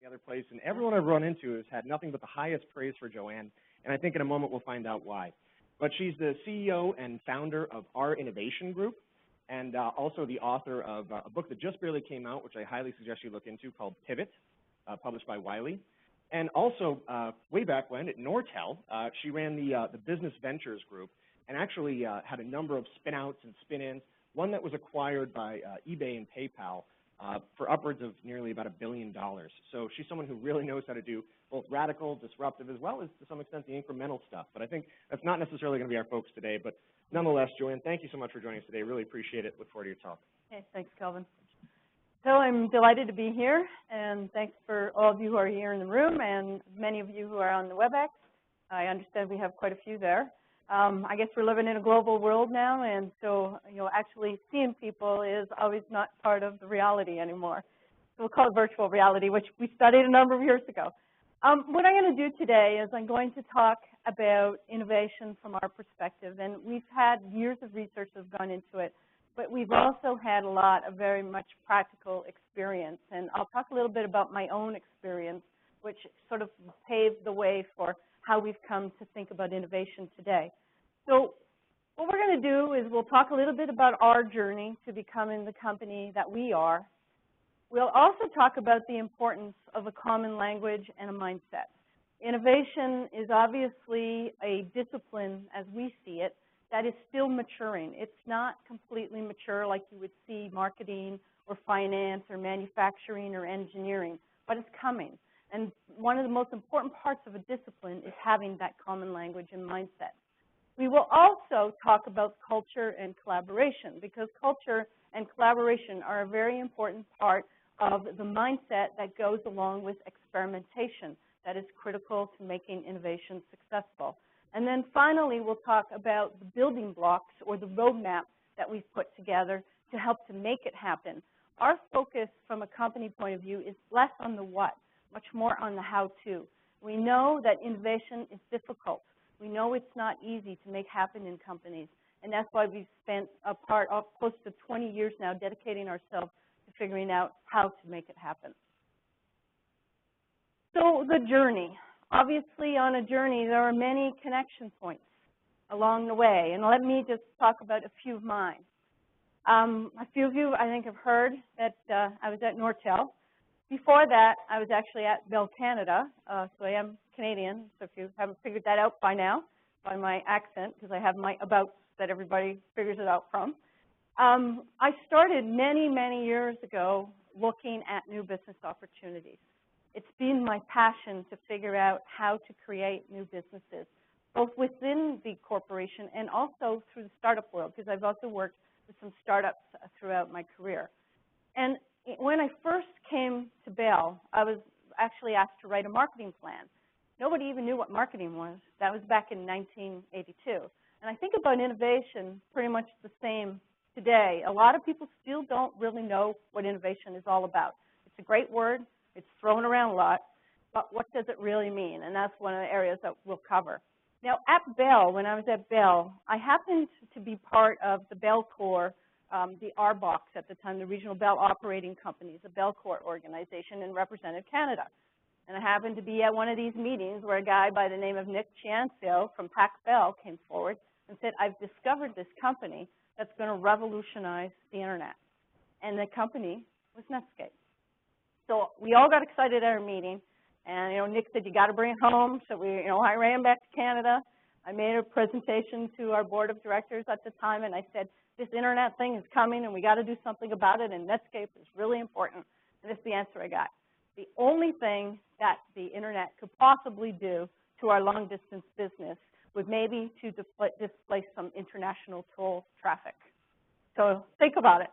the other place, and everyone I've run into has had nothing but the highest praise for Joanne, and I think in a moment we'll find out why. But she's the CEO and founder of rInnovations Group, and also the author of a book that just barely came out, which I highly suggest you look into, called Pivot, published by Wiley. And also, way back when at Nortel, she ran the Business Ventures Group, and actually had a number of spin-outs and spin-ins, one that was acquired by eBay and PayPal for upwards of nearly about $1 billion. So she's someone who really knows how to do both radical, disruptive, as well as, to some extent, the incremental stuff. But I think that's not necessarily going to be our focus today. But nonetheless, Joanne, thank you so much for joining us today. Really appreciate it. Look forward to your talk. Okay, thanks, Kelvin. So I'm delighted to be here, and thanks for all of you who are here in the room and many of you who are on the WebEx. I understand we have quite a few there. I guess we're living in a global world now, and so actually seeing people is always not part of the reality anymore. So we'll call it virtual reality, which we studied a number of years ago. What I'm going to do today is I'm going to talk about innovation from our perspective, and we've had years of research that have gone into it, but we've also had a lot of very much practical experience, and I'll talk a little bit about my own experience, which sort of paved the way for how we've come to think about innovation today. So what we're going to do is we'll talk a little bit about our journey to becoming the company that we are. We'll also talk about the importance of a common language and a mindset. Innovation is obviously a discipline, as we see it, that is still maturing. It's not completely mature like you would see marketing or finance or manufacturing or engineering, but it's coming. And one of the most important parts of a discipline is having that common language and mindset. We will also talk about culture and collaboration, because culture and collaboration are a very important part of the mindset that goes along with experimentation that is critical to making innovation successful. And then finally, we'll talk about the building blocks or the roadmap that we've put together to help to make it happen. Our focus from a company point of view is less on the what, much more on the how-to. We know that innovation is difficult. We know it's not easy to make happen in companies, and that's why we've spent a part of close to 20 years now dedicating ourselves to figuring out how to make it happen. So the journey. Obviously, on a journey, there are many connection points along the way, and let me just talk about a few of mine. A few of you, I think, have heard that I was at Nortel. Before that, I was actually at Bell Canada, so I am Canadian, so if you haven't figured that out by now, by my accent, because I have my abouts that everybody figures it out from. I started many, many years ago looking at new business opportunities. It's been my passion to figure out how to create new businesses, both within the corporation and also through the startup world, because I've also worked with some startups throughout my career. And when I first came to Bell, I was actually asked to write a marketing plan. Nobody even knew what marketing was. That was back in 1982. And I think about innovation pretty much the same today. A lot of people still don't really know what innovation is all about. It's a great word. It's thrown around a lot. But what does it really mean? And that's one of the areas that we'll cover. Now, at Bell, when I was at Bell, I happened to be part of the Bell Corps, the RBOC at the time, the Regional Bell Operating Companies, the Bell Corps organization, and represented Canada. And I happened to be at one of these meetings where a guy by the name of Nick Ciancio from Pac Bell came forward and said, I've discovered this company that's going to revolutionize the internet. And the company was Netscape. So we all got excited at our meeting, and Nick said, you got to bring it home. So I ran back to Canada. I made a presentation to our board of directors at the time, and I said, this internet thing is coming, and we got to do something about it, and Netscape is really important. And this is the answer I got. The only thing that the internet could possibly do to our long-distance business would maybe to displace some international toll traffic. So think about it.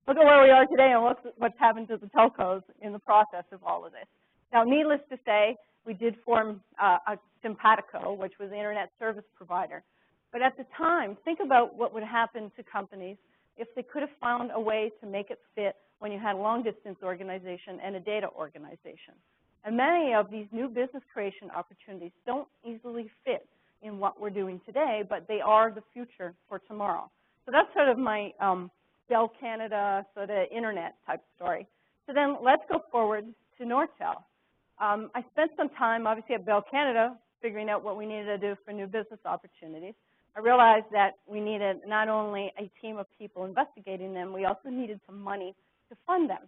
Look at where we are today and what's happened to the telcos in the process of all of this. Now, needless to say, we did form a Simpatico, which was the internet service provider. But at the time, think about what would happen to companies if they could have found a way to make it fit when you had a long-distance organization and a data organization. And many of these new business creation opportunities don't easily fit in what we're doing today, but they are the future for tomorrow. So that's sort of my Bell Canada sort of internet type story. So then let's go forward to Nortel. I spent some time, obviously, at Bell Canada, figuring out what we needed to do for new business opportunities. I realized that we needed not only a team of people investigating them, we also needed some money to fund them.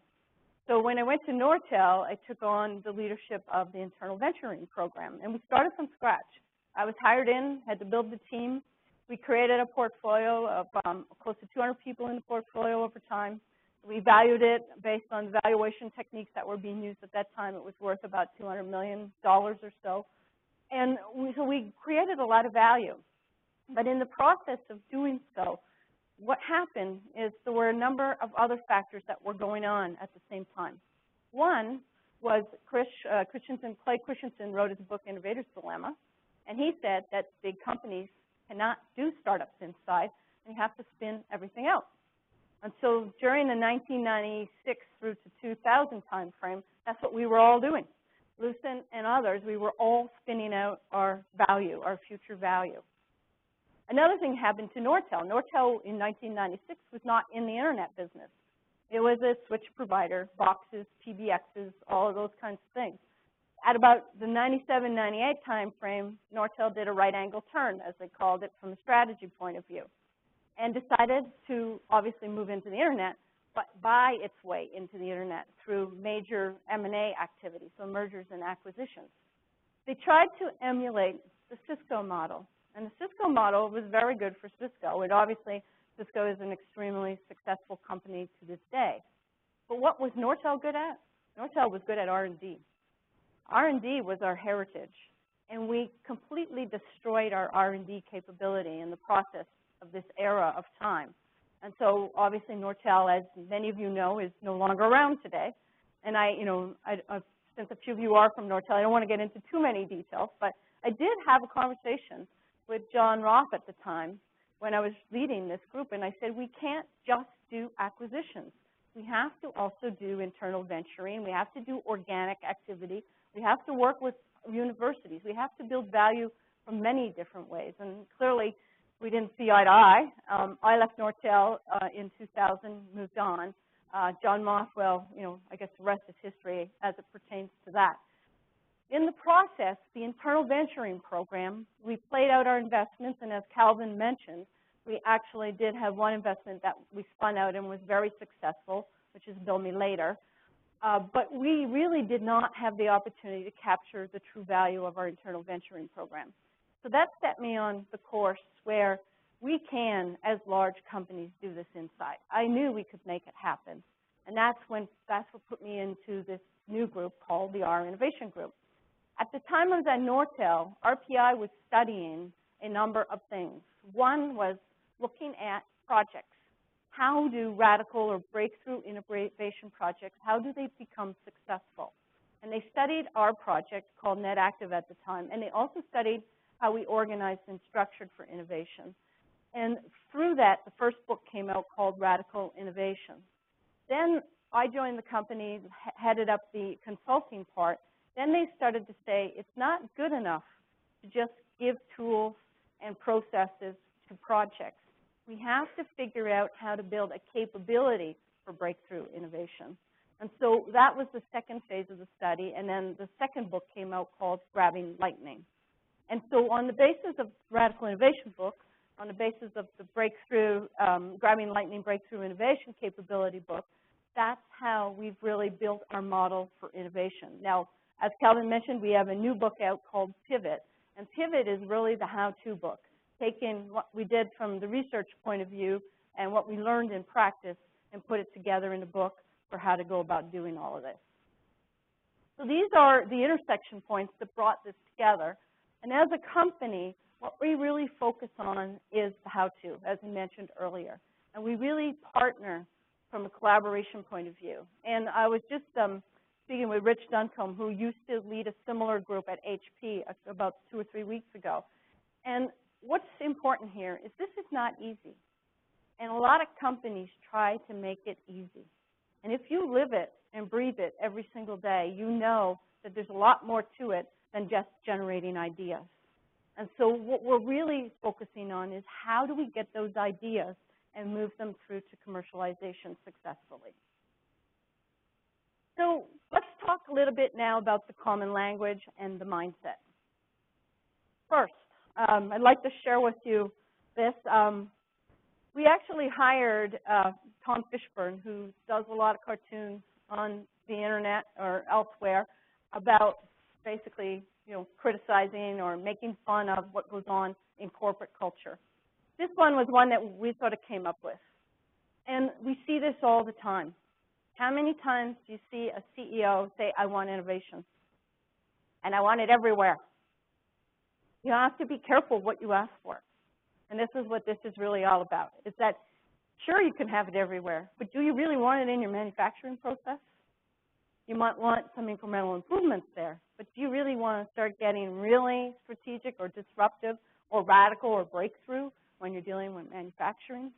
So when I went to Nortel, I took on the leadership of the internal venturing program, and we started from scratch. I was hired in, had to build the team. We created a portfolio of close to 200 people in the portfolio over time. We valued it based on valuation techniques that were being used at that time. It was worth about $200 million or so. And so we created a lot of value. But in the process of doing so, what happened is there were a number of other factors that were going on at the same time. One was Clay Christensen wrote his book, Innovator's Dilemma, and he said that big companies cannot do startups inside, and you have to spin everything out. And so during the 1996 through to 2000 time frame, that's what we were all doing. Lucent and others, we were all spinning out our value, our future value. Another thing happened to Nortel. Nortel in 1996 was not in the internet business. It was a switch provider, boxes, PBXs, all of those kinds of things. At about the 97-98 time frame, Nortel did a right angle turn, as they called it, from a strategy point of view, and decided to obviously move into the internet, but buy its way into the internet through major M&A activities, so mergers and acquisitions. They tried to emulate the Cisco model, and the Cisco model was very good for Cisco, and obviously Cisco is an extremely successful company to this day. But what was Nortel good at? Nortel was good at R&D. R&D was our heritage, and we completely destroyed our R&D capability in the process of this era of time. And so obviously Nortel, as many of you know, is no longer around today. And since a few of you are from Nortel, I don't want to get into too many details, but I did have a conversation with John Roth at the time when I was leading this group, and I said, we can't just do acquisitions. We have to also do internal venturing. We have to do organic activity. We have to work with universities. We have to build value from many different ways. And clearly, we didn't see eye to eye. I left Nortel in 2000, moved on. John Roth, well, I guess the rest is history as it pertains to that. In the process, the internal venturing program, we played out our investments, and as Calvin mentioned, we actually did have one investment that we spun out and was very successful, which is Bill Me Later. But we really did not have the opportunity to capture the true value of our internal venturing program. So that set me on the course where we can, as large companies, do this inside. I knew we could make it happen. And that's what put me into this new group called the rInnovation Group. At the time I was at Nortel, RPI was studying a number of things. One was looking at projects. How do radical or breakthrough innovation projects, how do they become successful? And they studied our project called NetActive at the time, and they also studied how we organized and structured for innovation. And through that, the first book came out called Radical Innovation. Then I joined the company, headed up the consulting part. Then they started to say, it's not good enough to just give tools and processes to projects. We have to figure out how to build a capability for breakthrough innovation. And so that was the second phase of the study, and then the second book came out called Grabbing Lightning. And so on the basis of Radical Innovation book, on the basis of the breakthrough, Grabbing Lightning Breakthrough Innovation Capability book, that's how we've really built our model for innovation. Now, as Calvin mentioned, we have a new book out called Pivot, and Pivot is really the how-to book, taking what we did from the research point of view and what we learned in practice and put it together in a book for how to go about doing all of this. So these are the intersection points that brought this together. And as a company, what we really focus on is the how-to, as I mentioned earlier. And we really partner from a collaboration point of view. And I was just speaking with Rich Duncombe, who used to lead a similar group at HP about 2 or 3 weeks ago. And what's important here is this is not easy. And a lot of companies try to make it easy. And if you live it and breathe it every single day, you know that there's a lot more to it than just generating ideas. And so what we're really focusing on is how do we get those ideas and move them through to commercialization successfully. So let's talk a little bit now about the common language and the mindset. First, I'd like to share with you this. We actually hired Tom Fishburne, who does a lot of cartoons on the internet or elsewhere about basically, criticizing or making fun of what goes on in corporate culture. This one was one that we sort of came up with. And we see this all the time. How many times do you see a CEO say, I want innovation, and I want it everywhere? You have to be careful what you ask for. And this is what this is really all about, is that, sure, you can have it everywhere, but do you really want it in your manufacturing process? You might want some incremental improvements there, but do you really want to start getting really strategic or disruptive or radical or breakthrough when you're dealing with manufacturing?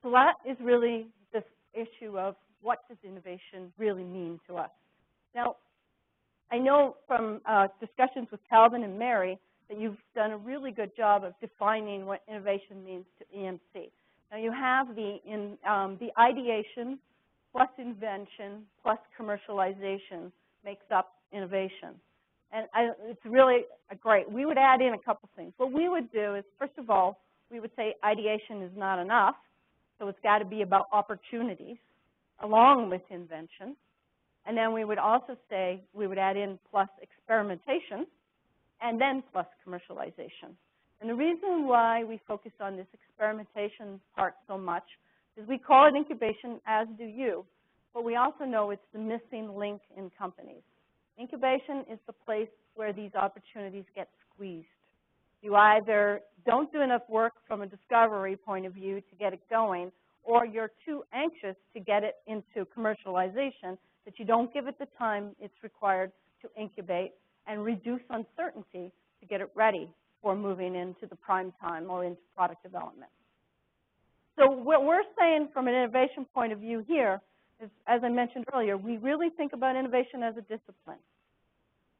So that is really this issue of what does innovation really mean to us. Now, I know from discussions with Calvin and Mary that you've done a really good job of defining what innovation means to EMC. Now you have the ideation plus invention plus commercialization makes up innovation. And it's really great. We would add in a couple things. What we would do is, first of all, we would say ideation is not enough, so it's got to be about opportunities along with invention. And then we would also say we would add in plus experimentation and then plus commercialization. And the reason why we focus on this experimentation part so much is we call it incubation, as do you, but we also know it's the missing link in companies. Incubation is the place where these opportunities get squeezed. You either don't do enough work from a discovery point of view to get it going, or you're too anxious to get it into commercialization that you don't give it the time it's required to incubate and reduce uncertainty to get it ready for moving into the prime time or into product development. So what we're saying from an innovation point of view here is, as I mentioned earlier, we really think about innovation as a discipline.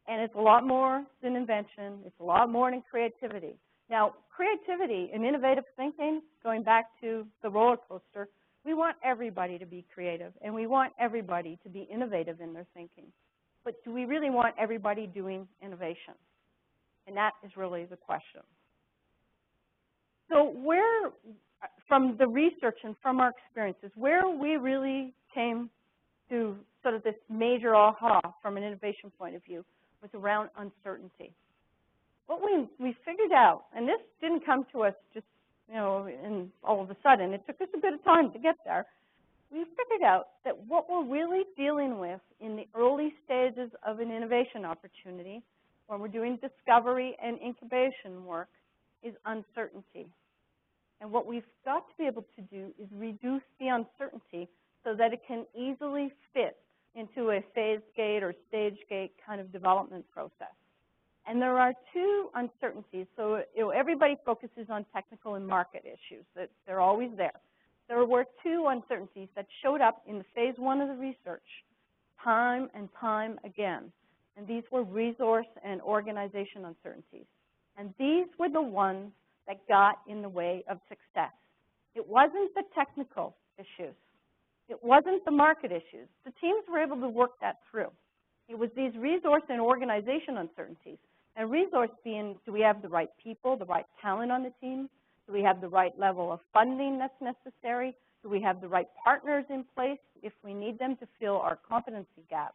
And it's a lot more than invention. It's a lot more than creativity. Now, creativity and innovative thinking, going back to the roller coaster, we want everybody to be creative, and we want everybody to be innovative in their thinking. But do we really want everybody doing innovation? And that is really the question. So where, from the research and from our experiences, where we really came to sort of this major aha from an innovation point of view was around uncertainty. What we figured out, and this didn't come to us just, in all of a sudden. It took us a bit of time to get there. We figured out that what we're really dealing with in the early stages of an innovation opportunity, when we're doing discovery and incubation work, is uncertainty. And what we've got to be able to do is reduce the uncertainty so that it can easily fit into a phase gate or stage gate kind of development process. And there are two uncertainties. So everybody focuses on technical and market issues. That they're always there. There were two uncertainties that showed up in the phase one of the research time and time again. And these were resource and organization uncertainties. And these were the ones that got in the way of success. It wasn't the technical issues. It wasn't the market issues. The teams were able to work that through. It was these resource and organization uncertainties. And resource being, do we have the right people, the right talent on the team? Do we have the right level of funding that's necessary? Do we have the right partners in place if we need them to fill our competency gaps?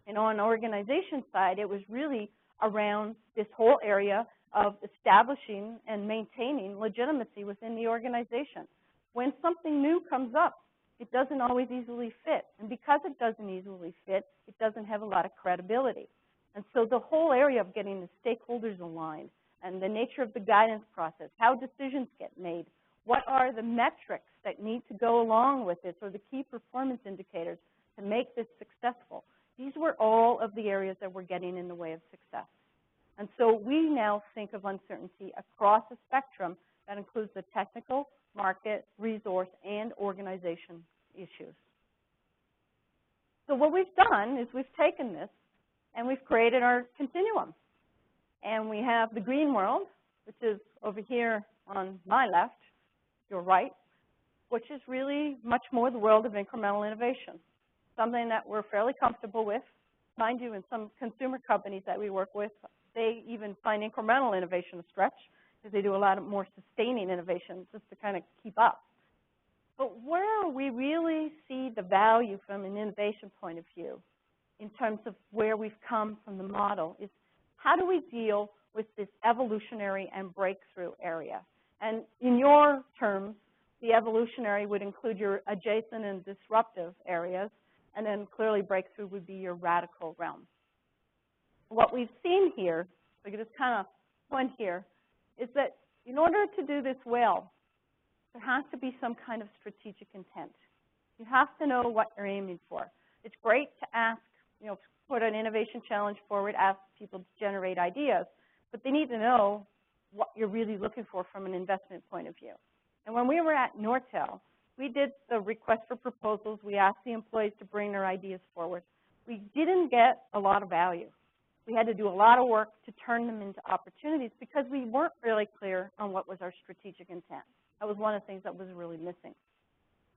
And on the organization side, it was really around this whole area of establishing and maintaining legitimacy within the organization. When something new comes up, it doesn't always easily fit. And because it doesn't easily fit, it doesn't have a lot of credibility. And so the whole area of getting the stakeholders aligned and the nature of the guidance process, how decisions get made, what are the metrics that need to go along with this or the key performance indicators to make this successful. These were all of the areas that were getting in the way of success. And so we now think of uncertainty across a spectrum that includes the technical, market, resource, and organization issues. So what we've done is we've taken this and we've created our continuum. And we have the green world, which is over here on my left, your right, which is really much more the world of incremental innovation, something that we're fairly comfortable with. mind you, in some consumer companies that we work with, they even find incremental innovation a stretch because they do a lot of more sustaining innovations just to kind of keep up. But where we really see the value from an innovation point of view in terms of where we've come from the model is how do we deal with this evolutionary and breakthrough area? And in your terms, the evolutionary would include your adjacent and disruptive areas, and then clearly breakthrough would be your radical realm. What we've seen here, if I could just kind of point here, is that in order to do this well, there has to be some kind of strategic intent. You have to know what you're aiming for. It's great to ask, put an innovation challenge forward, ask people to generate ideas, but they need to know what you're really looking for from an investment point of view. And when we were at Nortel, we did the request for proposals. We asked the employees to bring their ideas forward. We didn't get a lot of value. We had to do a lot of work to turn them into opportunities because we weren't really clear on what was our strategic intent. That was one of the things that was really missing.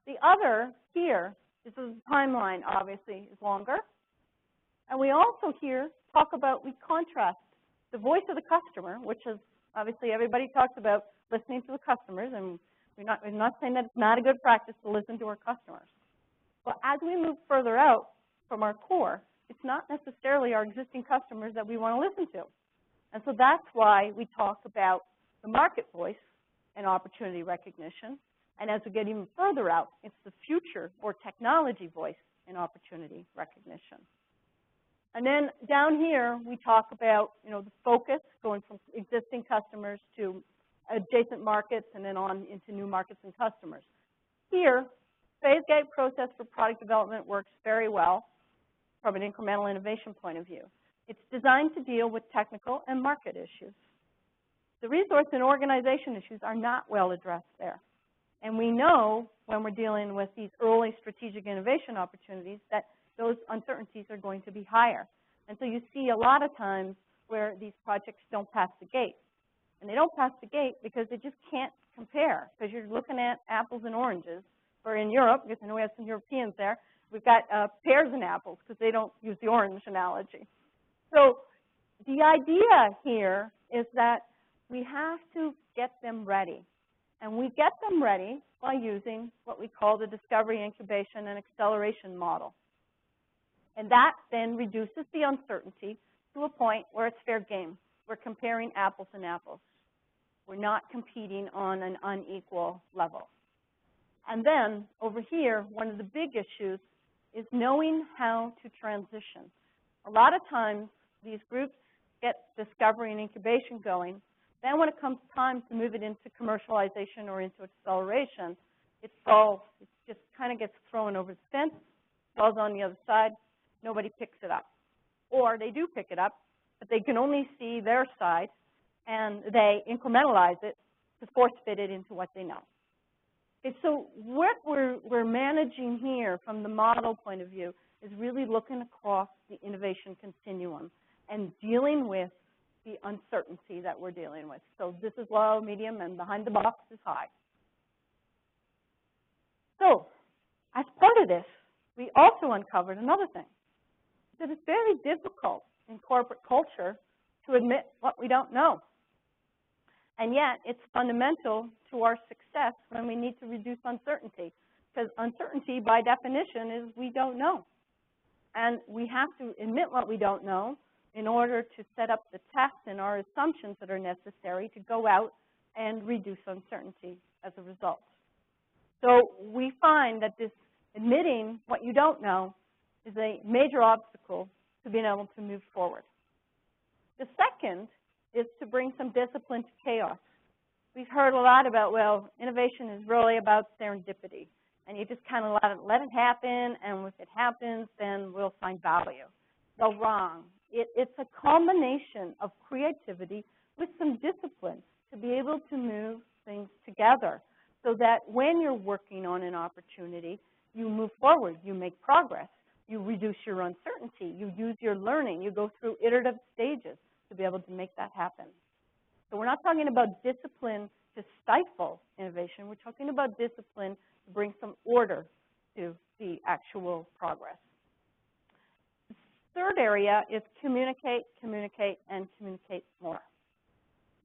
The other here is the timeline, obviously, is longer. And we also here talk about, we contrast the voice of the customer, which is obviously everybody talks about listening to the customers, and we're not saying that it's not a good practice to listen to our customers. But as we move further out from our core, it's not necessarily our existing customers that we want to listen to. And so that's why we talk about the market voice and opportunity recognition. And as we get even further out, it's the future or technology voice and opportunity recognition. And then down here, we talk about, the focus going from existing customers to adjacent markets and then on into new markets and customers. Here, phase gate process for product development works very well from an incremental innovation point of view. It's designed to deal with technical and market issues. The resource and organization issues are not well addressed there. And we know when we're dealing with these early strategic innovation opportunities that those uncertainties are going to be higher. And so you see a lot of times where these projects don't pass the gate. And they don't pass the gate because they just can't compare, because you're looking at apples and oranges. Or in Europe, because I know we have some Europeans there, we've got pears and apples because they don't use the orange analogy. So the idea here is that we have to get them ready. And we get them ready by using what we call the discovery, incubation, and acceleration model. And that then reduces the uncertainty to a point where it's fair game. We're comparing apples and apples. We're not competing on an unequal level. And then over here, one of the big issues is knowing how to transition. A lot of times, these groups get discovery and incubation going. Then when it comes time to move it into commercialization or into acceleration, it falls. It just kind of gets thrown over the fence, falls on the other side. Nobody picks it up. Or they do pick it up, but they can only see their side, and they incrementalize it to force fit it into what they know. Okay, so what we're managing here from the model point of view is really looking across the innovation continuum and dealing with the uncertainty that we're dealing with. So this is low, medium, and behind the box is high. So as part of this, we also uncovered another thing, that it's very difficult in corporate culture to admit what we don't know. And yet, it's fundamental to our success when we need to reduce uncertainty, because uncertainty, by definition, is we don't know. And we have to admit what we don't know in order to set up the tests and our assumptions that are necessary to go out and reduce uncertainty as a result. So we find that this admitting what you don't know is a major obstacle to being able to move forward. The second is to bring some discipline to chaos. We've heard a lot about, well, innovation is really about serendipity, and you just kind of let it happen, and if it happens, then we'll find value. So wrong. It's a combination of creativity with some discipline to be able to move things together so that when you're working on an opportunity, you move forward, you make progress, you reduce your uncertainty, you use your learning, you go through iterative stages to be able to make that happen. So we're not talking about discipline to stifle innovation. We're talking about discipline to bring some order to the actual progress. The third area is communicate, communicate, and communicate more.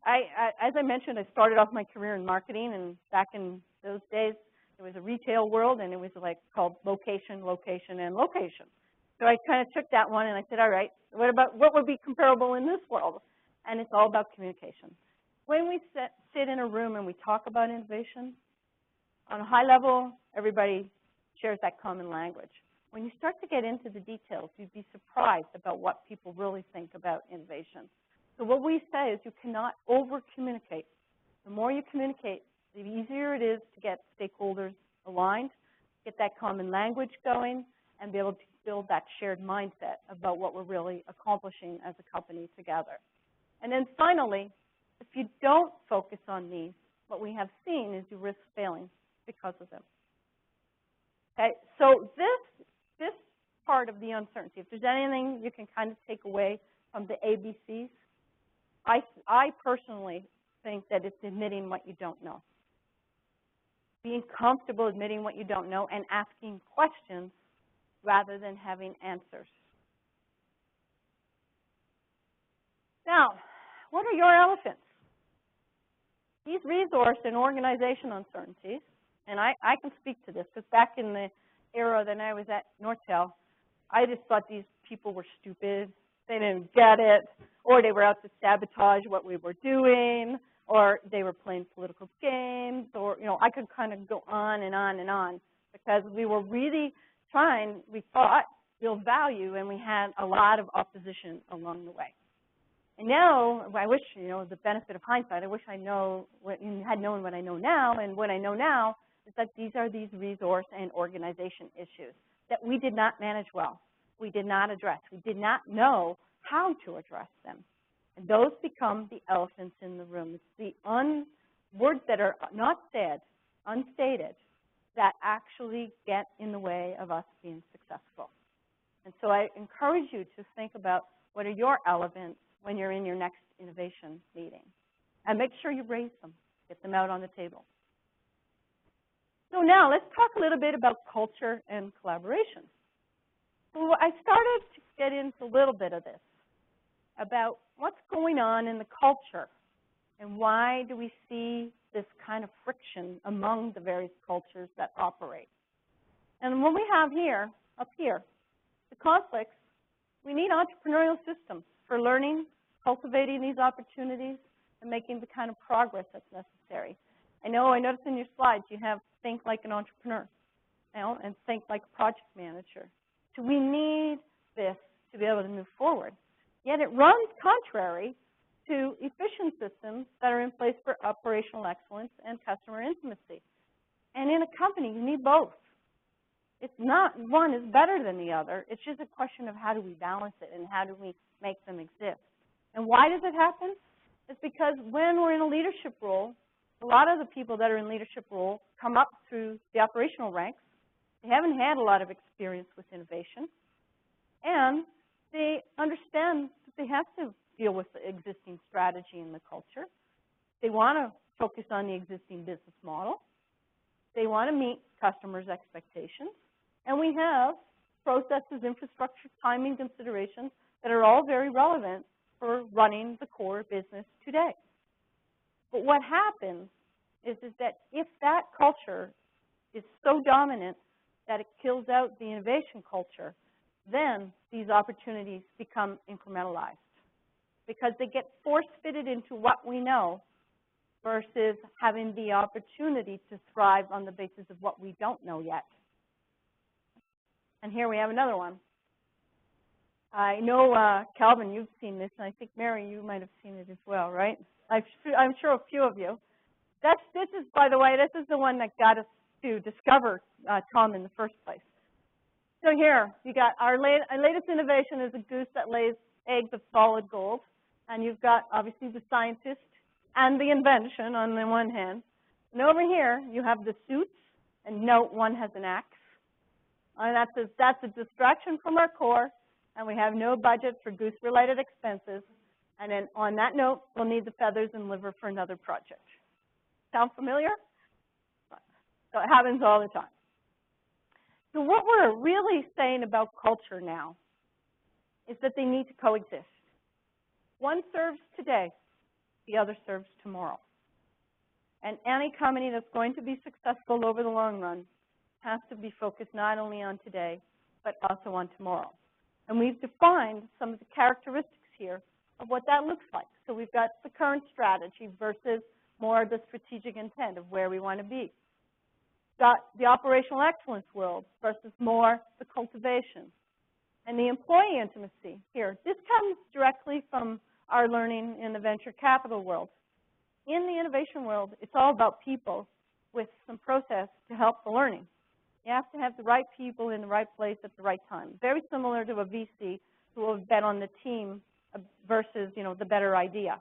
As I mentioned, I started off my career in marketing, and back in those days, it was a retail world, and it was like called location, location, and location. So I kind of took that one, and I said, all right, what would be comparable in this world? And it's all about communication. When we sit in a room and we talk about innovation, on a high level, everybody shares that common language. When you start to get into the details, you'd be surprised about what people really think about innovation. So what we say is you cannot over-communicate. The more you communicate, the easier it is to get stakeholders aligned, get that common language going, and be able to build that shared mindset about what we're really accomplishing as a company together. And then finally, if you don't focus on these, what we have seen is you risk failing because of them. Okay, so this part of the uncertainty, if there's anything you can kind of take away from the ABCs, I personally think that it's admitting what you don't know. Being comfortable admitting what you don't know and asking questions rather than having answers. Now, what are your elephants? These resource and organization uncertainties, and I can speak to this because back in the era that I was at Nortel, I just thought these people were stupid. They didn't get it, or they were out to sabotage what we were doing, or they were playing political games, or, you know, I could kind of go on and on and on because we were really trying, we thought, build value, and we had a lot of opposition along the way. And now, I wish, you know, the benefit of hindsight, I wish I had known what I know now, and what I know now is that these are these resource and organization issues that we did not manage well. We did not address. We did not know how to address them. And those become the elephants in the room. It's the words that are not said, unstated, that actually get in the way of us being successful. And so I encourage you to think about what are your elephants when you're in your next innovation meeting. And make sure you raise them, get them out on the table. So now let's talk a little bit about culture and collaboration. So I started to get into a little bit of this, about what's going on in the culture and why do we see this kind of friction among the various cultures that operate. And what we have here, up here, the conflicts, we need entrepreneurial systems for learning, cultivating these opportunities, and making the kind of progress that's necessary. I noticed in your slides you have think like an entrepreneur, you know, and think like a project manager. So we need this to be able to move forward. Yet it runs contrary to efficient systems that are in place for operational excellence and customer intimacy. And in a company, you need both. It's not one is better than the other. It's just a question of how do we balance it and how do we make them exist. And why does it happen? It's because when we're in a leadership role, a lot of the people that are in leadership role come up through the operational ranks. They haven't had a lot of experience with innovation. And they understand that they have to deal with the existing strategy and the culture. They want to focus on the existing business model. They want to meet customers' expectations. And we have processes, infrastructure, timing considerations that are all very relevant for running the core business today. But what happens is that if that culture is so dominant that it kills out the innovation culture, then these opportunities become incrementalized because they get force-fitted into what we know versus having the opportunity to thrive on the basis of what we don't know yet. And here we have another one. I know, Calvin, you've seen this, and I think, Mary, you might have seen it as well, right? I'm sure a few of you. This is, by the way, this is the one that got us to discover Tom in the first place. So here, you got our latest innovation is a goose that lays eggs of solid gold. And you've got, obviously, the scientist and the invention on the one hand. And over here, you have the suits, and note one has an axe. And that's a distraction from our core, and we have no budget for goose-related expenses. And then on that note, we'll need the feathers and liver for another project. Sound familiar? So it happens all the time. So what we're really saying about culture now is that they need to coexist. One serves today, the other serves tomorrow. And any company that's going to be successful over the long run has to be focused not only on today, but also on tomorrow. And we've defined some of the characteristics here of what that looks like. So we've got the current strategy versus more the strategic intent of where we want to be. Got the operational excellence world versus more the cultivation. And the employee intimacy here. This comes directly from our learning in the venture capital world. In the innovation world, it's all about people with some process to help the learning. You have to have the right people in the right place at the right time. Very similar to a VC who will bet on the team versus, the better idea.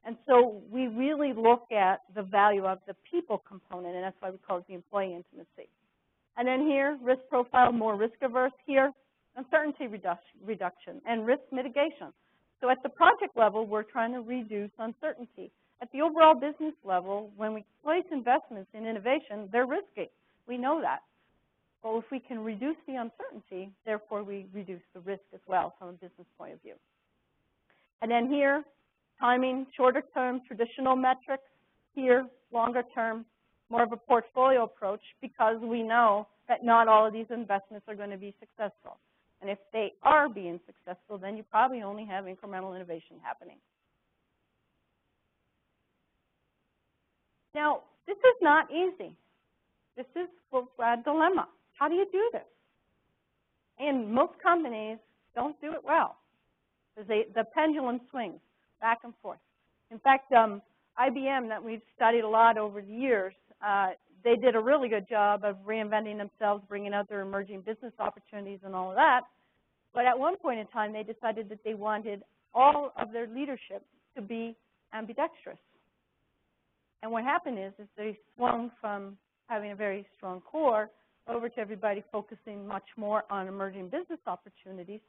And so we really look at the value of the people component, and that's why we call it the employee intimacy. And then here, risk profile, more risk averse here, uncertainty reduction, and risk mitigation. So at the project level, we're trying to reduce uncertainty. At the overall business level, when we place investments in innovation, they're risky. We know that. Well, if we can reduce the uncertainty, therefore we reduce the risk as well from a business point of view. And then here, timing, shorter term, traditional metrics. Here, longer term, more of a portfolio approach because we know that not all of these investments are going to be successful. And if they are being successful, then you probably only have incremental innovation happening. Now, this is not easy. This is a dilemma. How do you do this? And most companies don't do it well. The pendulum swings back and forth. In fact, IBM, that we've studied a lot over the years, they did a really good job of reinventing themselves, bringing out their emerging business opportunities and all of that. But at one point in time, they decided that they wanted all of their leadership to be ambidextrous. And what happened is they swung from having a very strong core over to everybody focusing much more on emerging business opportunities,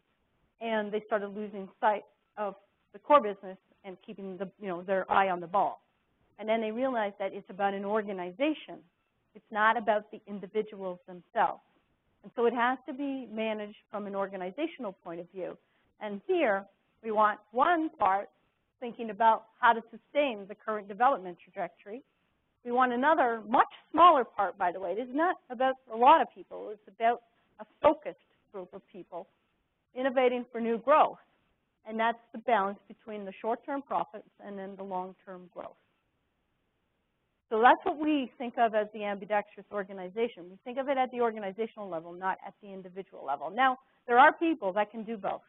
and they started losing sight of the core business and keeping their eye on the ball. And then they realized that it's about an organization. It's not about the individuals themselves. And so it has to be managed from an organizational point of view. And here, we want one part thinking about how to sustain the current development trajectory. We want another, much smaller part, by the way. It is not about a lot of people. It's about a focused group of people innovating for new growth. And that's the balance between the short-term profits and then the long-term growth. So that's what we think of as the ambidextrous organization. We think of it at the organizational level, not at the individual level. Now, there are people that can do both.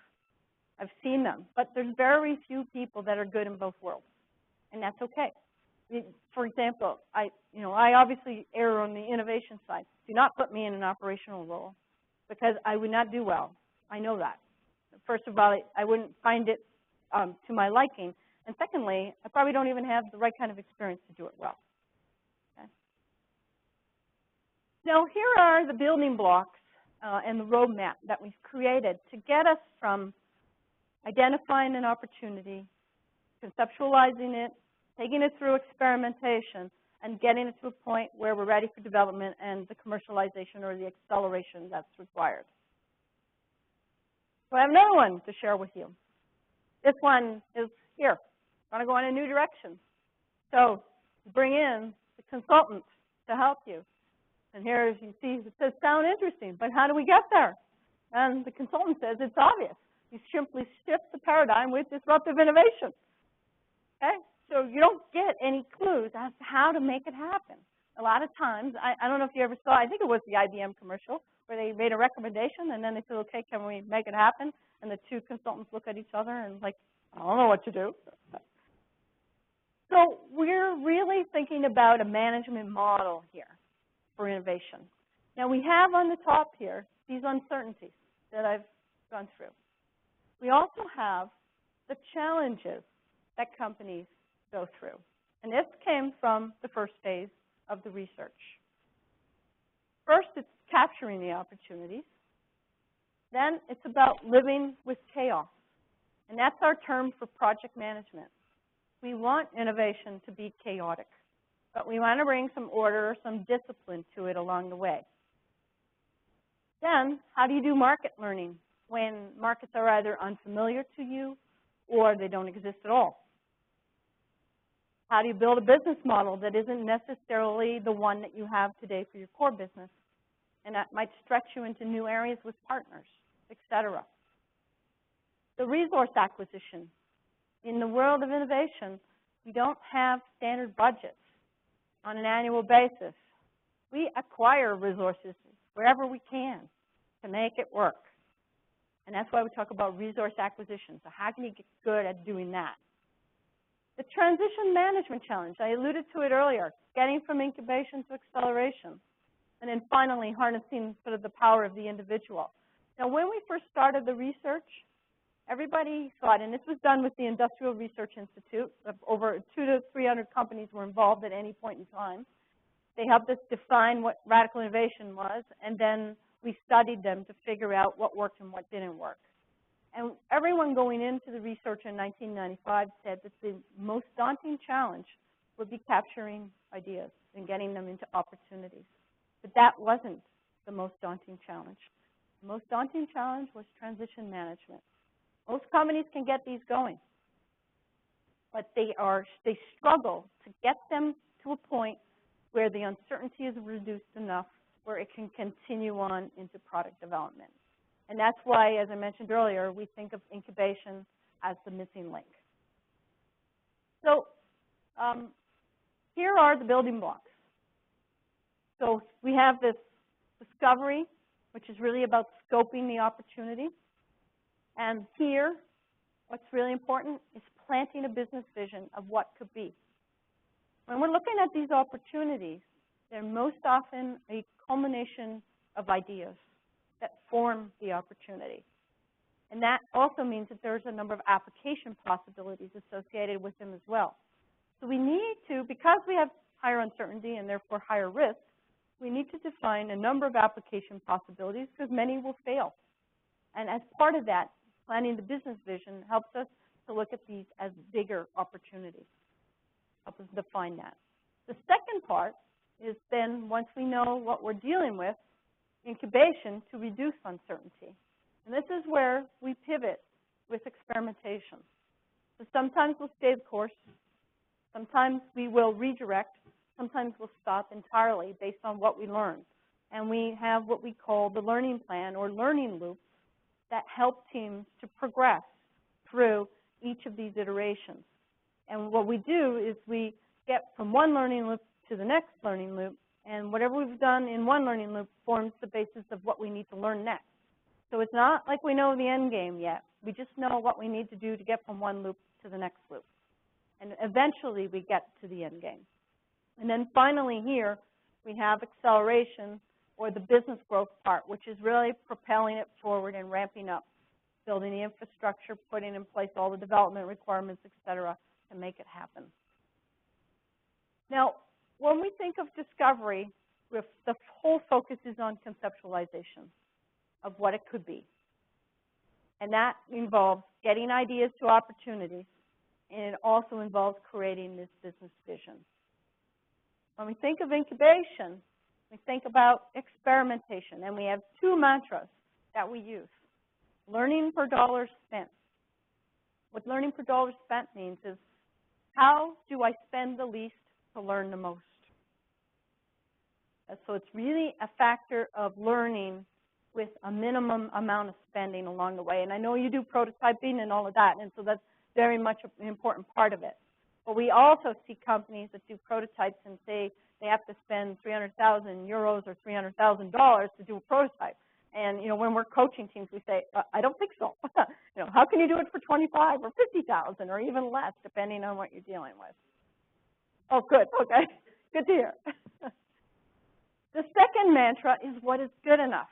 I've seen them, but there's very few people that are good in both worlds, and that's okay. For example, I obviously err on the innovation side. Do not put me in an operational role because I would not do well. I know that. First of all, I wouldn't find it to my liking, and secondly, I probably don't even have the right kind of experience to do it well. Okay? Now, here are the building blocks and the roadmap that we've created to get us from identifying an opportunity, conceptualizing it, taking it through experimentation, and getting it to a point where we're ready for development and the commercialization or the acceleration that's required. So I have another one to share with you. This one is here. Want to go in a new direction. So bring in the consultant to help you. And here, as you see, it says, sound interesting, but how do we get there? And the consultant says, it's obvious. You simply shift the paradigm with disruptive innovation. Okay? So you don't get any clues as to how to make it happen. A lot of times, I don't know if you ever saw, I think it was the IBM commercial, where they made a recommendation, and then they said, okay, can we make it happen? And the two consultants look at each other and like, I don't know what to do. So we're really thinking about a management model here for innovation. Now, we have on the top here these uncertainties that I've gone through. We also have the challenges that companies go through. And this came from the first phase of the research. First, it's capturing the opportunities. Then it's about living with chaos. And that's our term for project management. We want innovation to be chaotic, but we want to bring some order, some discipline to it along the way. Then, how do you do market learning when markets are either unfamiliar to you or they don't exist at all? How do you build a business model that isn't necessarily the one that you have today for your core business? And that might stretch you into new areas with partners, et cetera. The resource acquisition. In the world of innovation, we don't have standard budgets on an annual basis. We acquire resources wherever we can to make it work. And that's why we talk about resource acquisition. So how can you get good at doing that? The transition management challenge, I alluded to it earlier, getting from incubation to acceleration. And then finally, harnessing sort of the power of the individual. Now, when we first started the research, everybody thought, and this was done with the Industrial Research Institute, of over 200 to 300 companies were involved at any point in time. They helped us define what radical innovation was, and then we studied them to figure out what worked and what didn't work. And everyone going into the research in 1995 said that the most daunting challenge would be capturing ideas and getting them into opportunities. But that wasn't the most daunting challenge. The most daunting challenge was transition management. Most companies can get these going, but they struggle to get them to a point where the uncertainty is reduced enough where it can continue on into product development. And that's why, as I mentioned earlier, we think of incubation as the missing link. So here are the building blocks. So we have this discovery, which is really about scoping the opportunity. And here, what's really important is planting a business vision of what could be. When we're looking at these opportunities, they're most often a culmination of ideas that form the opportunity. And that also means that there's a number of application possibilities associated with them as well. So we need to, because we have higher uncertainty and therefore higher risk, we need to define a number of application possibilities because many will fail. And as part of that, planning the business vision helps us to look at these as bigger opportunities, helps us define that. The second part is then, once we know what we're dealing with, incubation to reduce uncertainty. And this is where we pivot with experimentation. So sometimes we'll stay the course. Sometimes we will redirect. Sometimes we'll stop entirely based on what we learn. And we have what we call the learning plan or learning loops that help teams to progress through each of these iterations. And what we do is we get from one learning loop to the next learning loop, and whatever we've done in one learning loop forms the basis of what we need to learn next. So it's not like we know the end game yet. We just know what we need to do to get from one loop to the next loop. And eventually we get to the end game. And then finally here, we have acceleration, or the business growth part, which is really propelling it forward and ramping up, building the infrastructure, putting in place all the development requirements, et cetera, to make it happen. Now, when we think of discovery, the whole focus is on conceptualization of what it could be. And that involves getting ideas to opportunities, and it also involves creating this business vision. When we think of incubation, we think about experimentation, and we have two mantras that we use. Learning per dollar spent. What learning per dollar spent means is, how do I spend the least to learn the most? So it's really a factor of learning with a minimum amount of spending along the way. And I know you do prototyping and all of that, and so that's very much an important part of it. But we also see companies that do prototypes and say they have to spend 300,000 euros or $300,000 to do a prototype. And when we're coaching teams, we say, I don't think so. How can you do it for 25 or 50,000 or even less, depending on what you're dealing with? Oh, good. Okay, good to hear. The second mantra is, what is good enough?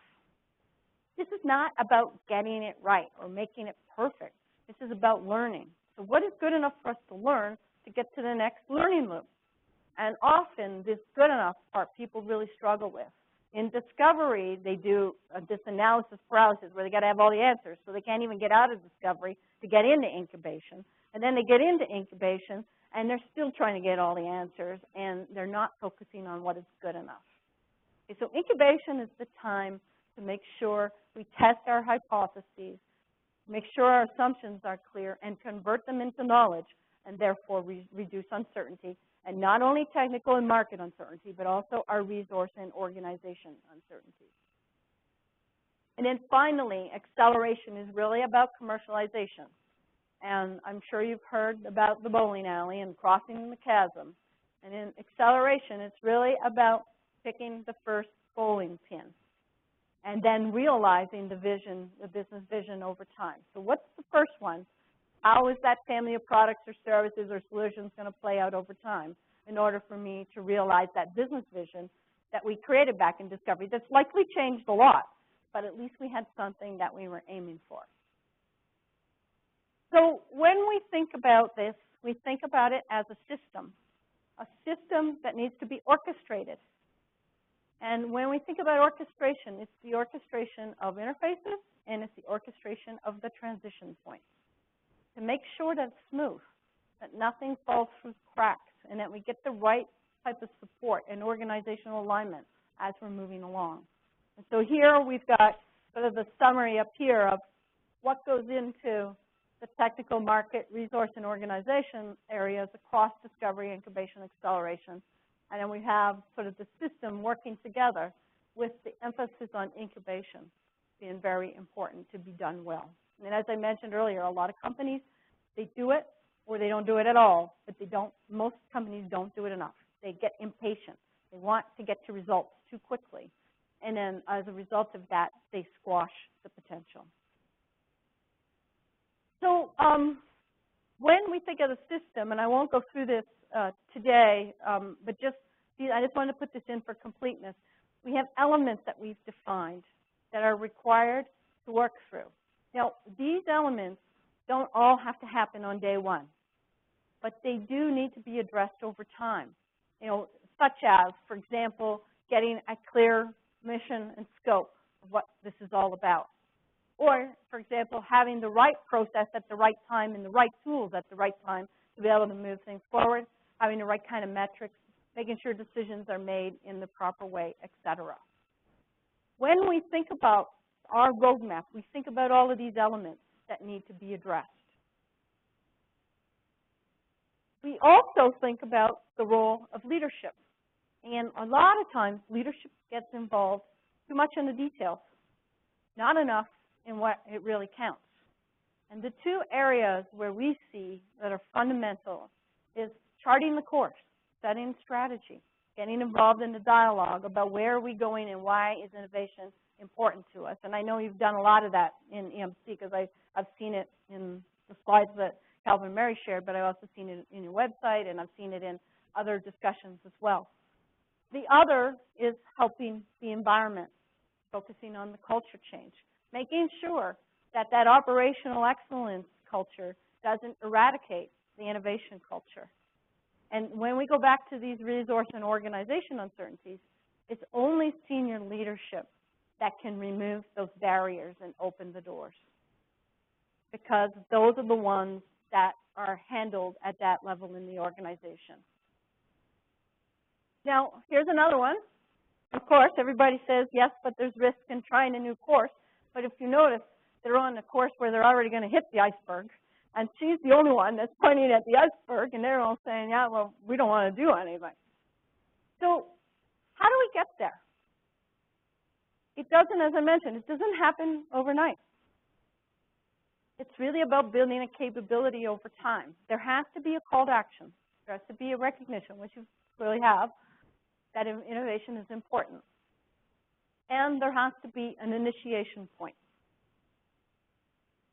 This is not about getting it right or making it perfect. This is about learning. So what is good enough for us to learn to get to the next learning loop? And often, this good enough part people really struggle with. In discovery, they do this analysis paralysis where they got to have all the answers, so they can't even get out of discovery to get into incubation. And then they get into incubation, and they're still trying to get all the answers, and they're not focusing on what is good enough. Okay, so incubation is the time to make sure we test our hypotheses, make sure our assumptions are clear, and convert them into knowledge, and therefore reduce uncertainty, and not only technical and market uncertainty, but also our resource and organization uncertainty. And then finally, acceleration is really about commercialization. And I'm sure you've heard about the bowling alley and crossing the chasm. And in acceleration, it's really about picking the first bowling pin and then realizing the vision, the business vision over time. So what's the first one? How is that family of products or services or solutions going to play out over time in order for me to realize that business vision that we created back in Discovery that's likely changed a lot, but at least we had something that we were aiming for. So when we think about this, we think about it as a system that needs to be orchestrated. And when we think about orchestration, it's the orchestration of interfaces and it's the orchestration of the transition points to make sure that it's smooth, that nothing falls through cracks, and that we get the right type of support and organizational alignment as we're moving along. And so here we've got sort of the summary up here of what goes into the technical, market, resource, and organization areas across discovery, incubation, acceleration. And then we have sort of the system working together with the emphasis on incubation being very important to be done well. And as I mentioned earlier, a lot of companies, they do it or they don't do it at all, but they don't, most companies don't do it enough. They get impatient. They want to get to results too quickly. And then as a result of that, they squash the potential. So when we think of the system, and I won't go through this today, but I just wanted to put this in for completeness. We have elements that we've defined that are required to work through. Now, these elements don't all have to happen on day one, but they do need to be addressed over time. You know, such as, for example, getting a clear mission and scope of what this is all about. Or, for example, having the right process at the right time and the right tools at the right time to be able to move things forward, having the right kind of metrics, making sure decisions are made in the proper way, et cetera. When we think about our roadmap, we think about all of these elements that need to be addressed. We also think about the role of leadership. And a lot of times, leadership gets involved too much in the details, not enough in what it really counts. And the two areas where we see that are fundamental is charting the course, setting strategy, getting involved in the dialogue about where are we going and why is innovation important to us. And I know you've done a lot of that in EMC because I've seen it in the slides that Calvin and Mary shared, but I've also seen it in your website and I've seen it in other discussions as well. The other is helping the environment, focusing on the culture change, making sure that that operational excellence culture doesn't eradicate the innovation culture. And when we go back to these resource and organization uncertainties, it's only senior leadership that can remove those barriers and open the doors, because those are the ones that are handled at that level in the organization. Now, here's another one. Of course, everybody says, yes, but there's risk in trying a new course. But if you notice, they're on a course where they're already going to hit the iceberg. And she's the only one that's pointing at the iceberg, and they're all saying, yeah, well, we don't want to do anything. So how do we get there? It doesn't, as I mentioned, it doesn't happen overnight. It's really about building a capability over time. There has to be a call to action. There has to be a recognition, which you clearly have, that innovation is important. And there has to be an initiation point.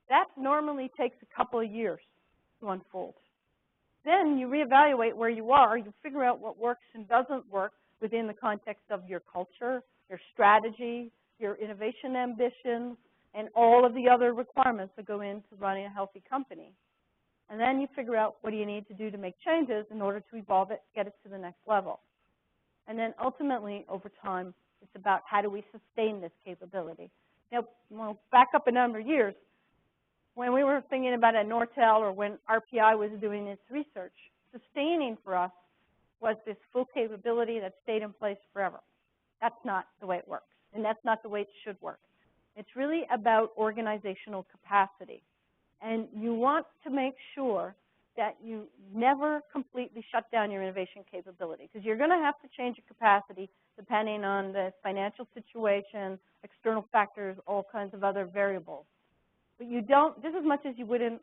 That normally takes a couple of years to unfold. Then you reevaluate where you are. You figure out what works and doesn't work within the context of your culture, your strategy, your innovation ambitions, and all of the other requirements that go into running a healthy company. And then you figure out what do you need to do to make changes in order to evolve it, get it to the next level. And then ultimately, over time, it's about how do we sustain this capability. Now, we'll back up a number of years. When we were thinking about at Nortel or when RPI was doing its research, sustaining for us was this full capability that stayed in place forever. That's not the way it works. and that's not the way it should work. It's really about organizational capacity. And you want to make sure that you never completely shut down your innovation capability, because you're going to have to change your capacity depending on the financial situation, external factors, all kinds of other variables. But you don't, just as much as you wouldn't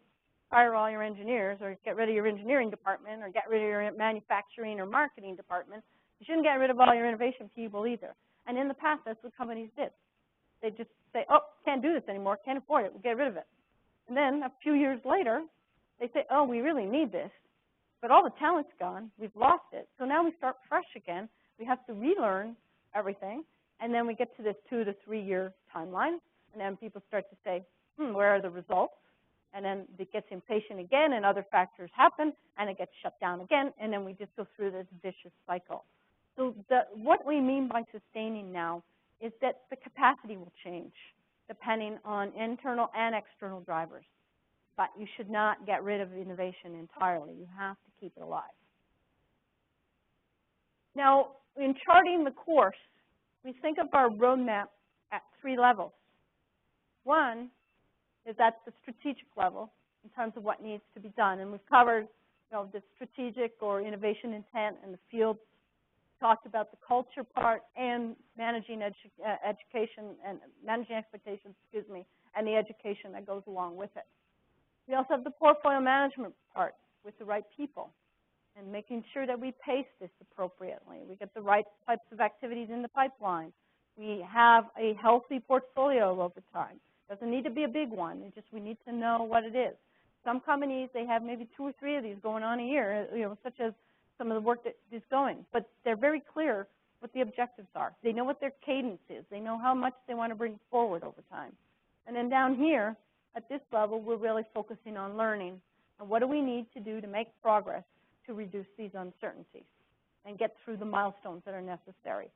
fire all your engineers or get rid of your engineering department or get rid of your manufacturing or marketing department, you shouldn't get rid of all your innovation people either. And in the past, that's what companies did. They just say, oh, can't do this anymore, can't afford it, we'll get rid of it. And then a few years later, they say, oh, we really need this, but all the talent's gone, we've lost it. So now we start fresh again. We have to relearn everything, and then we get to this 2 to 3 year timeline, and then people start to say, where are the results? And then it gets impatient again, and other factors happen, and it gets shut down again, and then we just go through this vicious cycle. So what we mean by sustaining now is that the capacity will change depending on internal and external drivers. But you should not get rid of innovation entirely. You have to keep it alive. Now, in charting the course, we think of our roadmap at 3 levels. One is at the strategic level in terms of what needs to be done. And we've covered the strategic or innovation intent and the field, talked about the culture part and managing education and managing expectations, and the education that goes along with it. We also have the portfolio management part with the right people and making sure that we pace this appropriately. We get the right types of activities in the pipeline. We have a healthy portfolio over time. Doesn't need to be a big one. We need to know what it is. Some companies, they have maybe 2 or 3 of these going on a year, such as some of the work that is going. But they're very clear what the objectives are. They know what their cadence is. They know how much they want to bring forward over time. And then down here, at this level, we're really focusing on learning. And what do we need to do to make progress to reduce these uncertainties and get through the milestones that are necessary?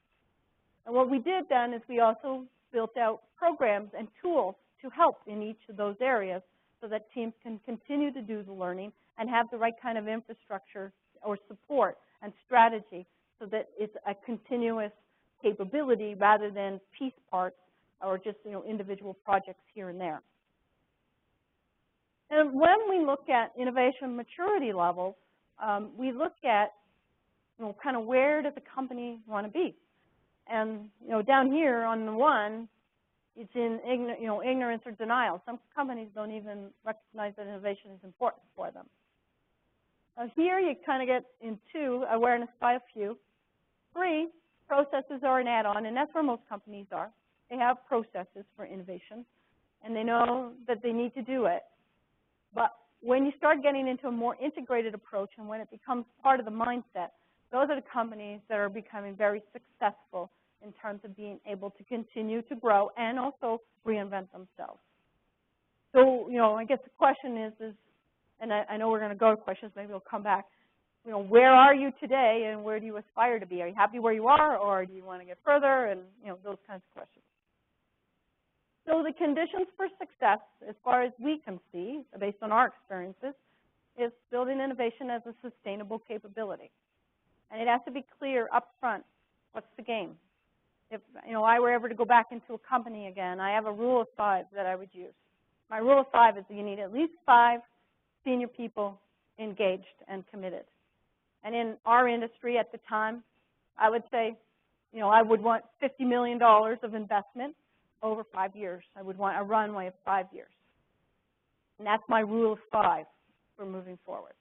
And what we did then is we also built out programs and tools to help in each of those areas so that teams can continue to do the learning and have the right kind of infrastructure or support and strategy so that it's a continuous capability rather than piece parts or just individual projects here and there. And when we look at innovation maturity levels, we look at kind of where does a company want to be. And down here on the one, it's in ignorance or denial. Some companies don't even recognize that innovation is important for them. Here you kind of get into awareness by a few. 3, processes are an add-on, and that's where most companies are. They have processes for innovation, and they know that they need to do it. But when you start getting into a more integrated approach and when it becomes part of the mindset, those are the companies that are becoming very successful in terms of being able to continue to grow and also reinvent themselves. So, I guess the question is and I know we're going to go to questions, maybe we'll come back. Where are you today and where do you aspire to be? Are you happy where you are or do you want to get further? And, those kinds of questions. So the conditions for success, as far as we can see, based on our experiences, is building innovation as a sustainable capability. And it has to be clear up front, what's the game? If I were ever to go back into a company again, I have a rule of 5 that I would use. My rule of 5 is that you need at least 5 senior people engaged and committed. And in our industry at the time, I would say, I would want $50 million of investment over 5 years. I would want a runway of 5 years. And that's my rule of 5 for moving forward.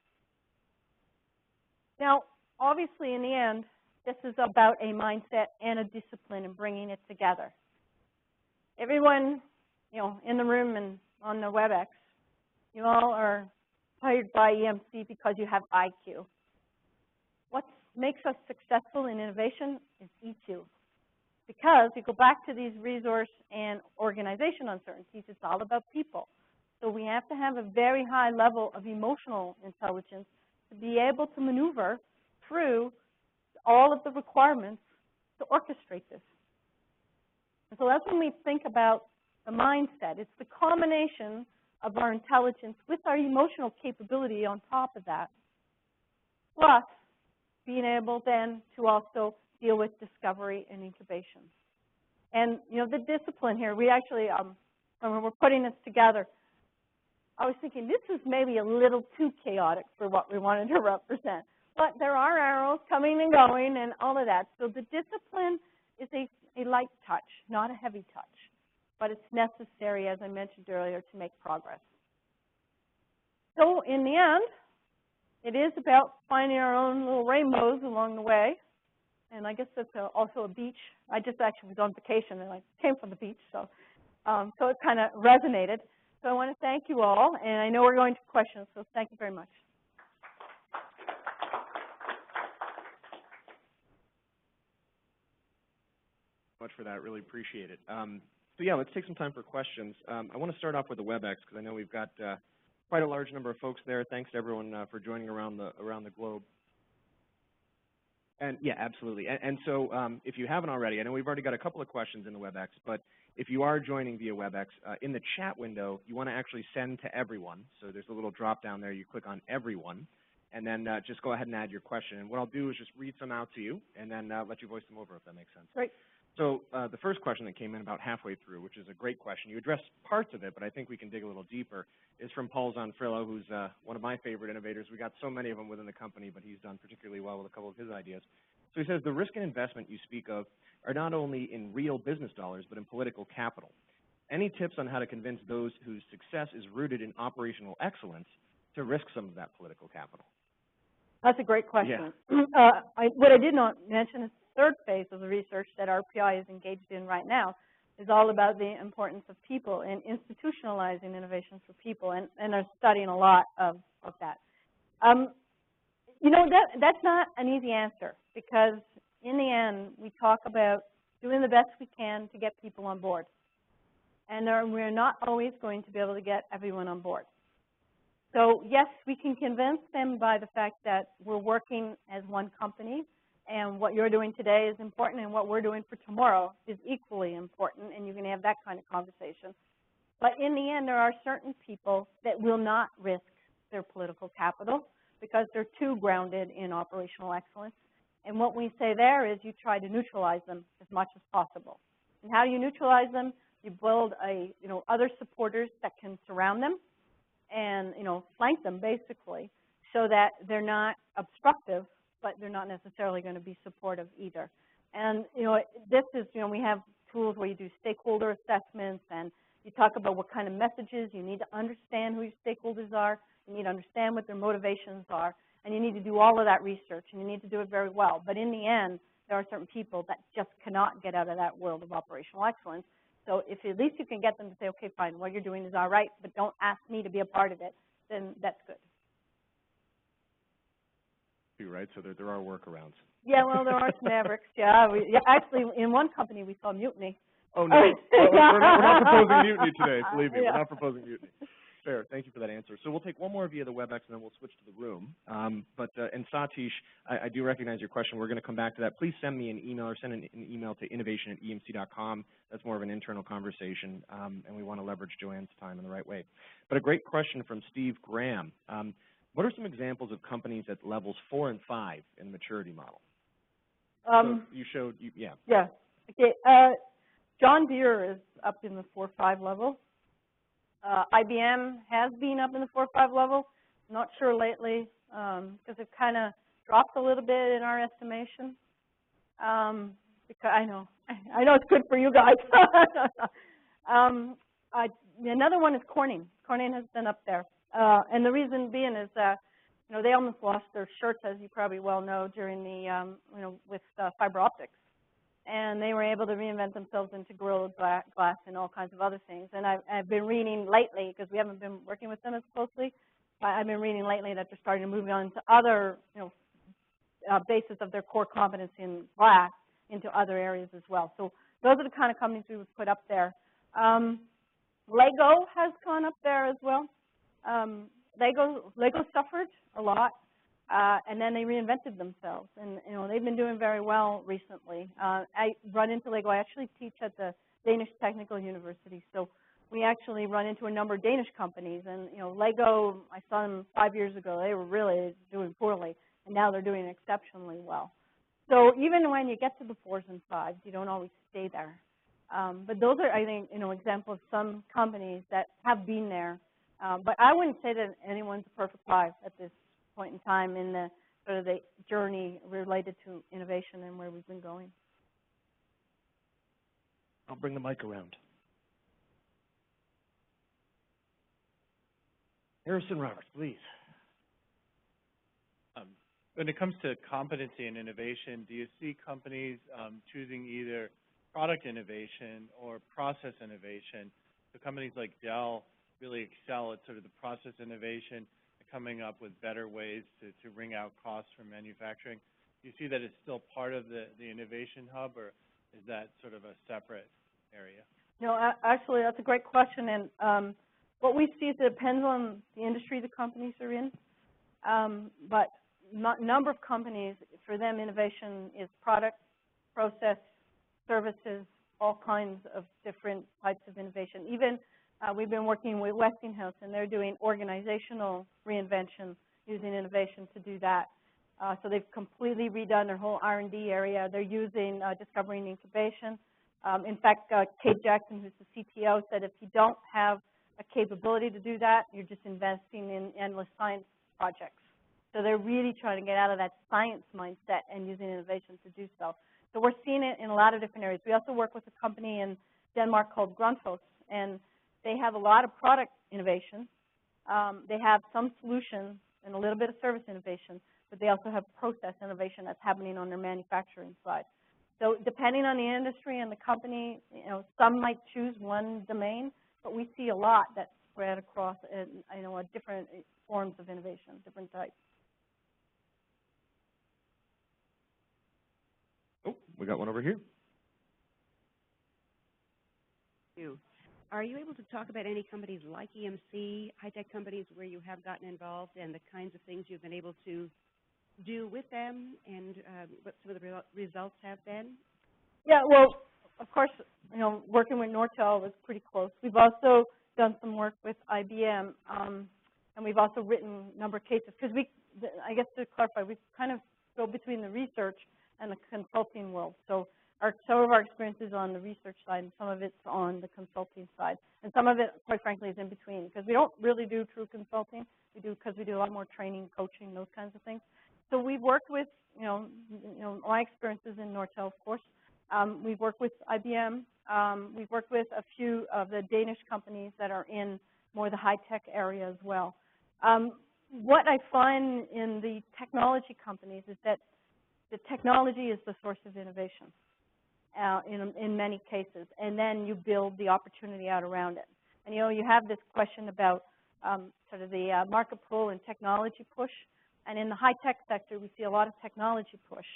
Now, obviously, in the end, this is about a mindset and a discipline and bringing it together. Everyone, in the room and on the WebEx, you all are hired by EMC because you have IQ. What makes us successful in innovation is EQ. Because you go back to these resource and organization uncertainties, it's all about people. So we have to have a very high level of emotional intelligence to be able to maneuver through all of the requirements to orchestrate this. And so that's when we think about the mindset. It's the combination of our intelligence with our emotional capability on top of that, plus being able then to also deal with discovery and incubation. And, the discipline here, we actually, when we're putting this together, I was thinking this is maybe a little too chaotic for what we wanted to represent. But there are arrows coming and going and all of that. So the discipline is a light touch, not a heavy touch. But it's necessary, as I mentioned earlier, to make progress. So in the end, it is about finding our own little rainbows along the way. And I guess that's also a beach. I just actually was on vacation and I came from the beach, so it kind of resonated. So I want to thank you all, and I know we're going to questions, so thank you very much. Much for that, really appreciate it. So yeah, let's take some time for questions. I want to start off with the WebEx because I know we've got quite a large number of folks there. Thanks to everyone for joining around the globe. And yeah, absolutely. And so if you haven't already, I know we've already got a couple of questions in the WebEx, but if you are joining via WebEx, in the chat window, you want to actually send to everyone. So there's a little drop down there. You click on everyone, and then just go ahead and add your question. And what I'll do is just read some out to you, and then let you voice them over, if that makes sense. Great. So the first question that came in about halfway through, which is a great question. You addressed parts of it, but I think we can dig a little deeper, is from Paul Zonfrillo, who's one of my favorite innovators. We got so many of them within the company, but he's done particularly well with a couple of his ideas. So he says, the risk and investment you speak of are not only in real business dollars, but in political capital. Any tips on how to convince those whose success is rooted in operational excellence to risk some of that political capital? That's a great question. Yeah. What I did not mention is the third phase of the research that RPI is engaged in right now is all about the importance of people and institutionalizing innovations for people, and are studying a lot of that. That's not an easy answer, because in the end, we talk about doing the best we can to get people on board. And we're not always going to be able to get everyone on board. So yes, we can convince them by the fact that we're working as one company, and what you're doing today is important, and what we're doing for tomorrow is equally important, and you can have that kind of conversation. But in the end, there are certain people that will not risk their political capital because they're too grounded in operational excellence. And what we say there is you try to neutralize them as much as possible. And how do you neutralize them? You build other supporters that can surround them and, flank them basically, so that they're not obstructive, but they're not necessarily going to be supportive either. And, this is, we have tools where you do stakeholder assessments, and you talk about what kind of messages. You need to understand who your stakeholders are. You need to understand what their motivations are. And you need to do all of that research, and you need to do it very well. But in the end, there are certain people that just cannot get out of that world of operational excellence. So if at least you can get them to say, okay, fine, what you're doing is all right, but don't ask me to be a part of it, then that's good. You're right, so there are workarounds. Yeah, well, there are some mavericks, yeah. Actually, in one company, we saw mutiny. Oh, no. we're not proposing mutiny today, believe me. Yeah. We're not proposing mutiny. Fair. Thank you for that answer. So we'll take one more via the WebEx, and then we'll switch to the room. And Satish, I do recognize your question. We're going to come back to that. Please send me an email or send an email to innovation@emc.com. That's more of an internal conversation, and we want to leverage Joanne's time in the right way. But a great question from Steve Graham. What are some examples of companies at levels 4 and 5 in the maturity model? So you showed, yeah. Yeah. Okay. John Deere is up in the 4-5 level. IBM has been up in the 4-5 level. Not sure lately because it kind of dropped a little bit in our estimation. Because I know it's good for you guys. Another one is Corning. Corning has been up there, and the reason being is that they almost lost their shirts, as you probably well know, during the with fiber optics. And they were able to reinvent themselves into Gorilla Glass and all kinds of other things. And I've been reading lately, because we haven't been working with them as closely, I've been reading lately that they're starting to move on to other bases of their core competency in glass into other areas as well. So those are the kind of companies we would put up there. Lego has gone up there as well. Lego suffered a lot. And then they reinvented themselves, and they've been doing very well recently. I run into Lego. I actually teach at the Danish Technical University, so we actually run into a number of Danish companies. And Lego, I saw them 5 years ago. They were really doing poorly, and now they're doing exceptionally well. So even when you get to the 4s and 5s, you don't always stay there. But those are, I think, examples of some companies that have been there. But I wouldn't say that anyone's a perfect five at this point in time in the sort of the journey related to innovation and where we've been going. I'll bring the mic around. Harrison Roberts, please. When it comes to competency and innovation, do you see companies choosing either product innovation or process innovation? So companies like Dell really excel at sort of the process innovation, coming up with better ways to wring out costs from manufacturing. Do you see that it's still part of the innovation hub, or is that sort of a separate area? No, actually, that's a great question. And what we see is it depends on the industry the companies are in. But number of companies, for them, innovation is product, process, services, all kinds of different types of innovation. Even we've been working with Westinghouse, and they're doing organizational reinvention using innovation to do that. So they've completely redone their whole R&D area. They're using discovery and incubation. In fact, Kate Jackson, who's the CTO, said if you don't have a capability to do that, you're just investing in endless science projects. So they're really trying to get out of that science mindset and using innovation to do so. So we're seeing it in a lot of different areas. We also work with a company in Denmark called Grundfos, and they have a lot of product innovation. They have some solutions and a little bit of service innovation, but they also have process innovation that's happening on their manufacturing side. So depending on the industry and the company, some might choose one domain, but we see a lot that's spread across, different forms of innovation, different types. Oh, we got one over here. Are you able to talk about any companies like EMC, high-tech companies where you have gotten involved and the kinds of things you've been able to do with them and what some of the results have been? Yeah, well, of course, working with Nortel was pretty close. We've also done some work with IBM, and we've also written a number of cases. Because I guess to clarify, we kind of go between the research and the consulting world. So some of our experience is on the research side, and some of it's on the consulting side. And some of it, quite frankly, is in between, because we don't really do true consulting. Because we do a lot more training, coaching, those kinds of things. So we've worked with, my experiences in Nortel, of course. We've worked with IBM. We've worked with a few of the Danish companies that are in more the high-tech area as well. What I find in the technology companies is that the technology is the source of innovation in many cases, and then you build the opportunity out around it. And you have this question about sort of the market pull and technology push. And in the high-tech sector, we see a lot of technology push.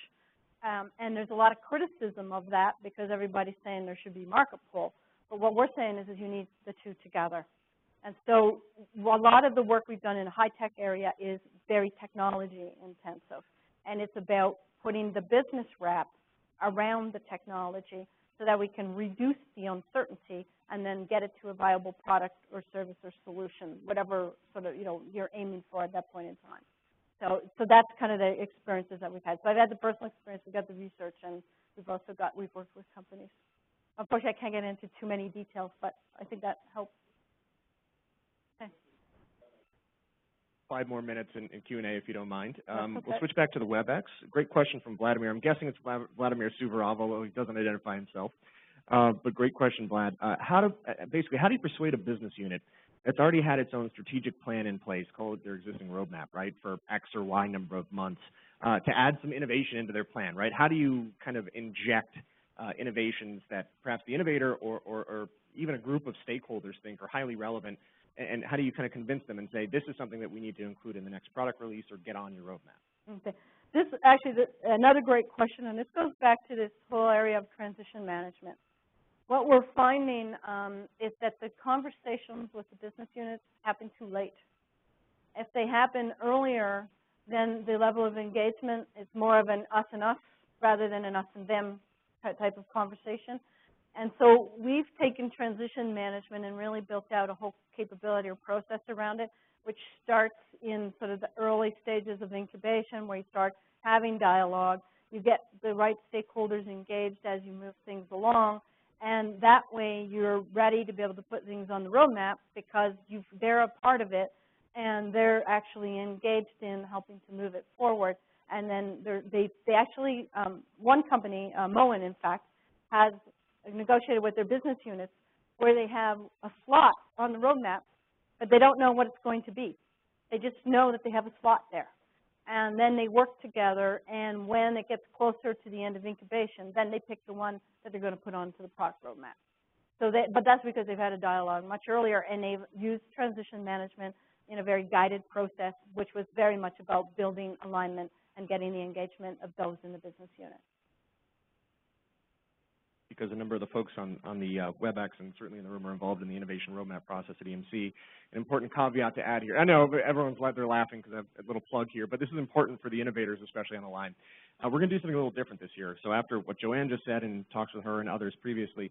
And there's a lot of criticism of that because everybody's saying there should be market pull. But what we're saying is you need the two together. And so a lot of the work we've done in the high-tech area is very technology intensive. And it's about putting the business wrap around the technology so that we can reduce the uncertainty and then get it to a viable product or service or solution, whatever sort of you're aiming for at that point in time. So that's kind of the experiences that we've had. So I've had the personal experience, we've got the research, and we've worked with companies. Unfortunately, I can't get into too many details, but I think that helps. Okay. 5 more minutes in Q&A, if you don't mind. Okay. We'll switch back to the WebEx. Great question from Vladimir. I'm guessing it's Vladimir Suvorov, although he doesn't identify himself. But great question, Vlad. How do you persuade a business unit that's already had its own strategic plan in place, call it their existing roadmap, right, for X or Y number of months, to add some innovation into their plan, right? How do you kind of inject innovations that perhaps the innovator or even a group of stakeholders think are highly relevant, and how do you kind of convince them and say, this is something that we need to include in the next product release or get on your roadmap? Okay. This actually is another great question, and this goes back to this whole area of transition management. What we're finding is that the conversations with the business units happen too late. If they happen earlier, then the level of engagement is more of an us and us rather than an us and them type of conversation. And so we've taken transition management and really built out a whole capability or process around it, which starts in sort of the early stages of incubation where you start having dialogue. You get the right stakeholders engaged as you move things along. And that way you're ready to be able to put things on the roadmap because they're a part of it and they're actually engaged in helping to move it forward. And then they actually, one company, Moen in fact, has negotiated with their business units where they have a slot on the roadmap, but they don't know what it's going to be. They just know that they have a slot there. And then they work together, and when it gets closer to the end of incubation, then they pick the one that they're going to put onto the product roadmap. But that's because they've had a dialogue much earlier, and they've used transition management in a very guided process, which was very much about building alignment and getting the engagement of those in the business unit. Because a number of the folks on the WebEx and certainly in the room are involved in the innovation roadmap process at EMC. An important caveat to add here. I know everyone's they're laughing because I have a little plug here, but this is important for the innovators, especially on the line. We're going to do something a little different this year. So after what Joanne just said and talks with her and others previously,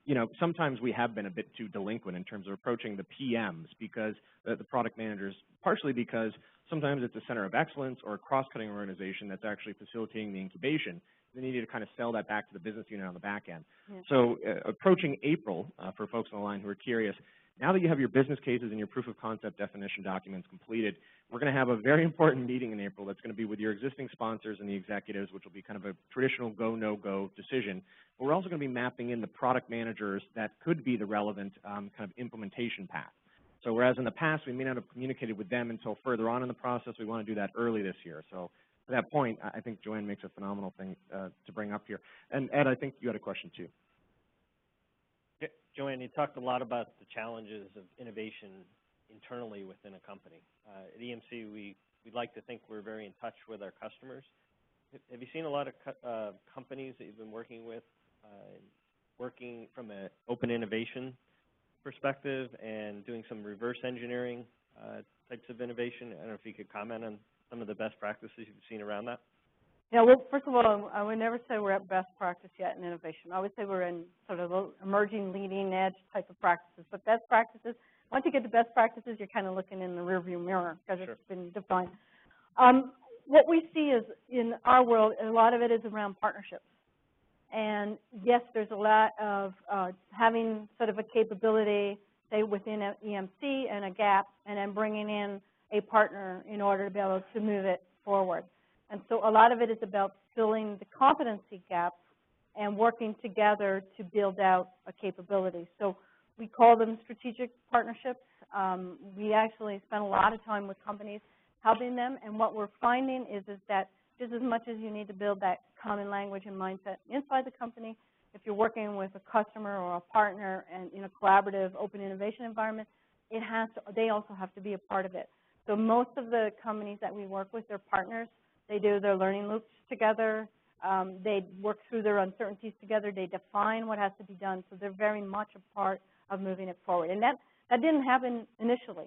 you know, sometimes we have been a bit too delinquent in terms of approaching the PMs because the product managers, partially because sometimes it's a center of excellence or a cross-cutting organization that's actually facilitating the incubation. Then you need to kind of sell that back to the business unit on the back end. Yeah. So approaching April, for folks on the line who are curious, now that you have your business cases and your proof of concept definition documents completed, we're going to have a very important meeting in April that's going to be with your existing sponsors and the executives, which will be kind of a traditional go, no-go decision. But we're also going to be mapping in the product managers that could be the relevant kind of implementation path. So whereas in the past we may not have communicated with them until further on in the process, we want to do that early this year. So to that point, I think Joanne makes a phenomenal thing to bring up here. And Ed, I think you had a question too. Joanne, you talked a lot about the challenges of innovation internally within a company. At EMC, we like to think we're very in touch with our customers. Have you seen a lot of companies that you've been working with, working from an open innovation perspective and doing some reverse engineering types of innovation? I don't know if you could comment on some of the best practices you've seen around that. Yeah, well, first of all, I would never say we're at best practice yet in innovation. I would say we're in sort of emerging leading edge type of practices. But best practices, once you get to best practices, you're kind of looking in the rearview mirror because It's been defined. What we see is in our world, a lot of it is around partnerships. And yes, there's a lot of having sort of a capability, say, within an EMC and a gap, and then bringing in a partner in order to be able to move it forward. And so a lot of it is about filling the competency gaps and working together to build out a capability. So we call them strategic partnerships. We actually spend a lot of time with companies helping them, and what we're finding is that just as much as you need to build that common language and mindset inside the company, if you're working with a customer or a partner and in a collaborative open innovation environment, they also have to be a part of it. So most of the companies that we work with, they're partners. They do their learning loops together. They work through their uncertainties together. They define what has to be done. So they're very much a part of moving it forward. And that didn't happen initially.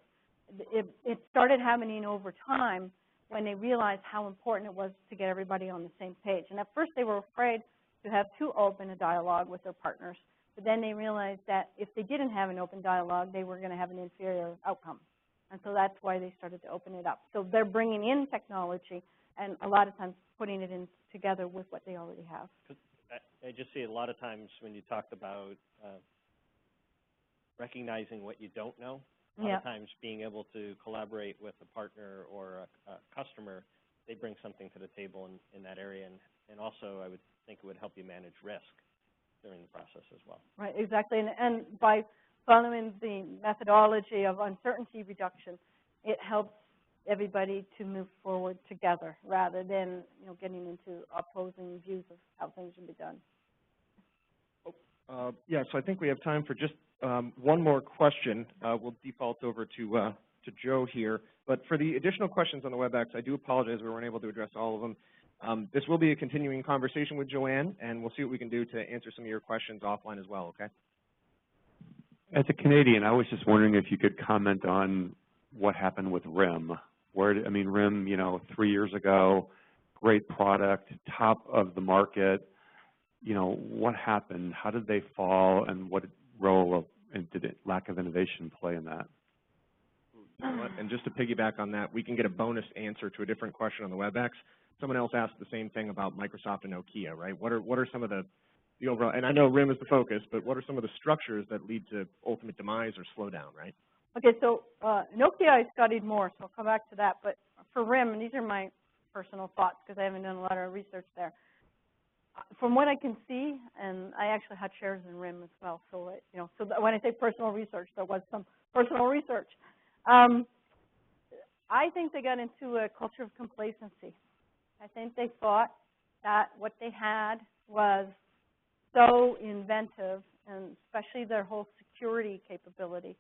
It started happening over time when they realized how important it was to get everybody on the same page. And at first they were afraid to have too open a dialogue with their partners. But then they realized that if they didn't have an open dialogue, they were going to have an inferior outcome. And so that's why they started to open it up. So they're bringing in technology and a lot of times putting it in together with what they already have. I just see a lot of times when you talked about recognizing what you don't know, a lot of times being able to collaborate with a partner or a customer, they bring something to the table in that area. And also I would think it would help you manage risk during the process as well. Right, exactly. And by following the methodology of uncertainty reduction, it helps everybody to move forward together rather than getting into opposing views of how things should be done. Yeah, so I think we have time for just one more question. We'll default over to Joe here. But for the additional questions on the WebEx, I do apologize we weren't able to address all of them. This will be a continuing conversation with Joanne, and we'll see what we can do to answer some of your questions offline as well, okay? As a Canadian, I was just wondering if you could comment on what happened with RIM. RIM, 3 years ago, great product, top of the market. What happened? How did they fall, and what role did lack of innovation play in that? And just to piggyback on that, we can get a bonus answer to a different question on the WebEx. Someone else asked the same thing about Microsoft and Nokia, right? What are some of the the overall, and I know RIM is the focus, but what are some of the structures that lead to ultimate demise or slowdown, right? Okay, so Nokia I studied more, so I'll come back to that. But for RIM, and these are my personal thoughts because I haven't done a lot of research there. From what I can see, and I actually had shares in RIM as well, so so when I say personal research, there was some personal research. I think they got into a culture of complacency. I think they thought that what they had was so inventive, and especially their whole security capability,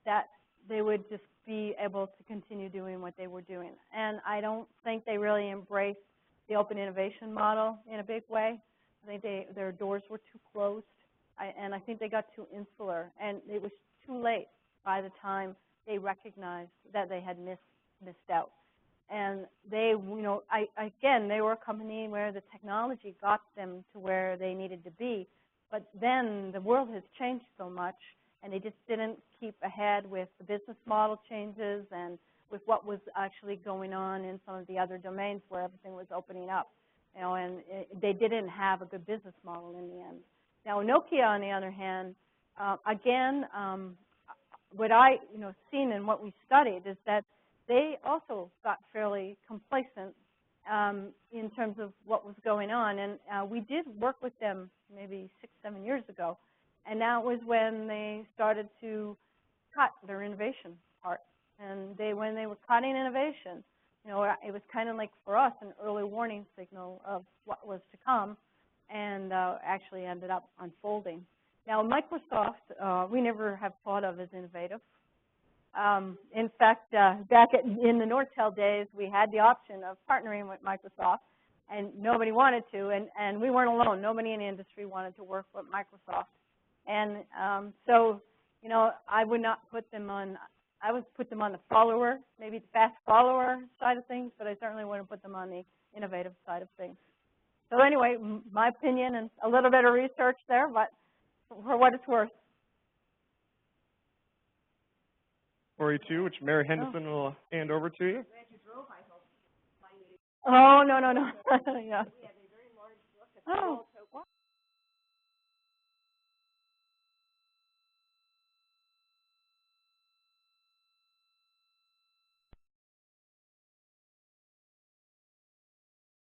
that they would just be able to continue doing what they were doing. And I don't think they really embraced the open innovation model in a big way. I think their doors were too closed, and I think they got too insular, and it was too late by the time they recognized that they had missed out. And they, again, they were a company where the technology got them to where they needed to be, but then the world has changed so much, and they just didn't keep ahead with the business model changes and with what was actually going on in some of the other domains where everything was opening up. And they didn't have a good business model in the end. Now, Nokia, on the other hand, again, what I seen and what we studied is that they also got fairly complacent in terms of what was going on. And we did work with them maybe 6-7 years ago, and that was when they started to cut their innovation part. And when they were cutting innovation, it was kind of like, for us, an early warning signal of what was to come, and actually ended up unfolding. Now, Microsoft, we never have thought of as innovative. In fact, back in the Nortel days, we had the option of partnering with Microsoft, and nobody wanted to, and we weren't alone. Nobody in the industry wanted to work with Microsoft. And so, I would not put them on, I would put them on the follower, maybe the fast follower side of things, but I certainly wouldn't put them on the innovative side of things. So anyway, my opinion and a little bit of research there, but for what it's worth. Story 2, which Mary Henderson will hand over to you. Oh, no. Yeah. Oh.